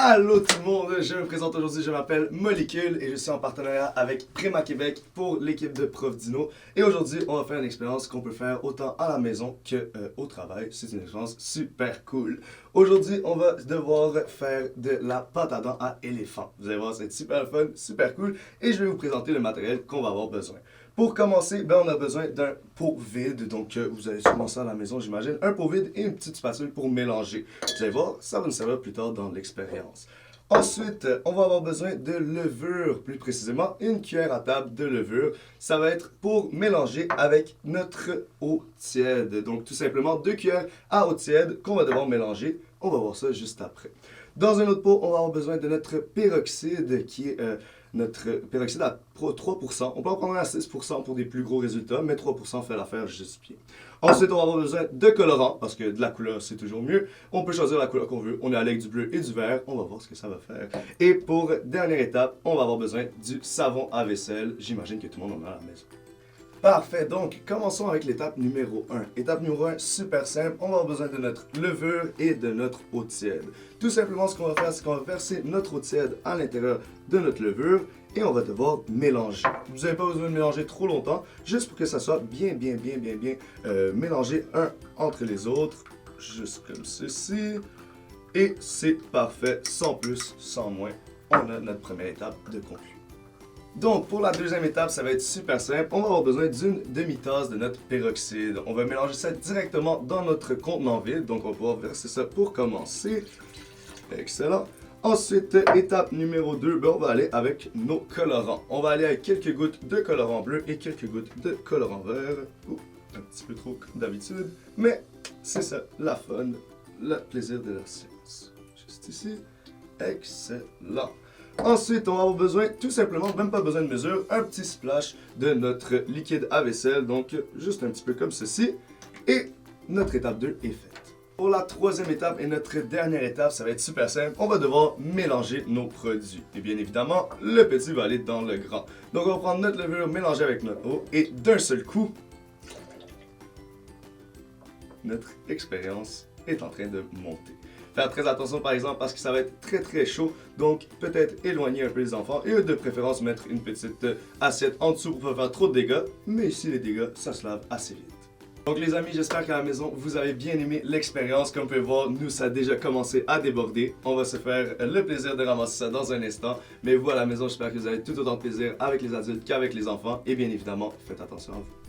Allô tout le monde, je me présente aujourd'hui, je m'appelle Molécule et je suis en partenariat avec Préma Québec pour l'équipe de Prof Dino. Et aujourd'hui, on va faire une expérience qu'on peut faire autant à la maison qu'au travail. C'est une expérience super cool. Aujourd'hui, on va devoir faire de la pâte à dents à éléphant. Vous allez voir, c'est super fun, super cool et je vais vous présenter le matériel qu'on va avoir besoin. Pour commencer, on a besoin d'un pot vide, donc vous avez sûrement ça à la maison, j'imagine. Un pot vide et une petite spatule pour mélanger. Vous allez voir, ça va nous servir plus tard dans l'expérience. Ensuite, on va avoir besoin de levure, plus précisément une cuillère à table de levure. Ça va être pour mélanger avec notre eau tiède. Donc tout simplement 2 cuillères à eau tiède qu'on va devoir mélanger. On va voir ça juste après. Dans un autre pot, on va avoir besoin de notre peroxyde qui est notre peroxyde à 3%. On peut en prendre à 6% pour des plus gros résultats, mais 3% fait l'affaire juste bien. Ensuite, on va avoir besoin de colorant, parce que de la couleur, c'est toujours mieux. On peut choisir la couleur qu'on veut. On est avec du bleu et du vert. On va voir ce que ça va faire. Et pour dernière étape, on va avoir besoin du savon à vaisselle. J'imagine que tout le monde en a à la maison. Parfait, donc commençons avec l'étape numéro 1. Étape numéro 1, super simple, on va avoir besoin de notre levure et de notre eau tiède. Tout simplement, ce qu'on va faire, c'est qu'on va verser notre eau tiède à l'intérieur de notre levure et on va devoir mélanger. Vous n'avez pas besoin de mélanger trop longtemps, juste pour que ça soit bien mélangé un entre les autres, juste comme ceci. Et c'est parfait, sans plus, sans moins, on a notre première étape de conclu. Donc, pour la deuxième étape, ça va être super simple. On va avoir besoin d'une demi-tasse de notre peroxyde. On va mélanger ça directement dans notre contenant vide. Donc, on va pouvoir verser ça pour commencer. Excellent. Ensuite, étape numéro 2, on va aller avec nos colorants. On va aller avec quelques gouttes de colorant bleu et quelques gouttes de colorant vert. Ouh, un petit peu trop comme d'habitude. Mais c'est ça, la fun, le plaisir de la science. Juste ici. Excellent. Ensuite, on va avoir besoin, tout simplement, même pas besoin de mesure, un petit splash de notre liquide à vaisselle, donc juste un petit peu comme ceci. Et notre étape 2 est faite. Pour la troisième étape et notre dernière étape, ça va être super simple. On va devoir mélanger nos produits. Et bien évidemment, le petit va aller dans le grand. Donc on va prendre notre levure, mélanger avec notre eau et d'un seul coup, notre expérience est en train de monter. Faire très attention par exemple parce que ça va être très chaud, donc peut-être éloigner un peu les enfants et de préférence mettre une petite assiette en dessous pour pas faire trop de dégâts, mais ici les dégâts, ça se lave assez vite. Donc les amis, j'espère qu'à la maison, vous avez bien aimé l'expérience. Comme vous pouvez voir, nous, ça a déjà commencé à déborder. On va se faire le plaisir de ramasser ça dans un instant. Mais vous, à la maison, j'espère que vous avez tout autant de plaisir avec les adultes qu'avec les enfants. Et bien évidemment, faites attention à vous.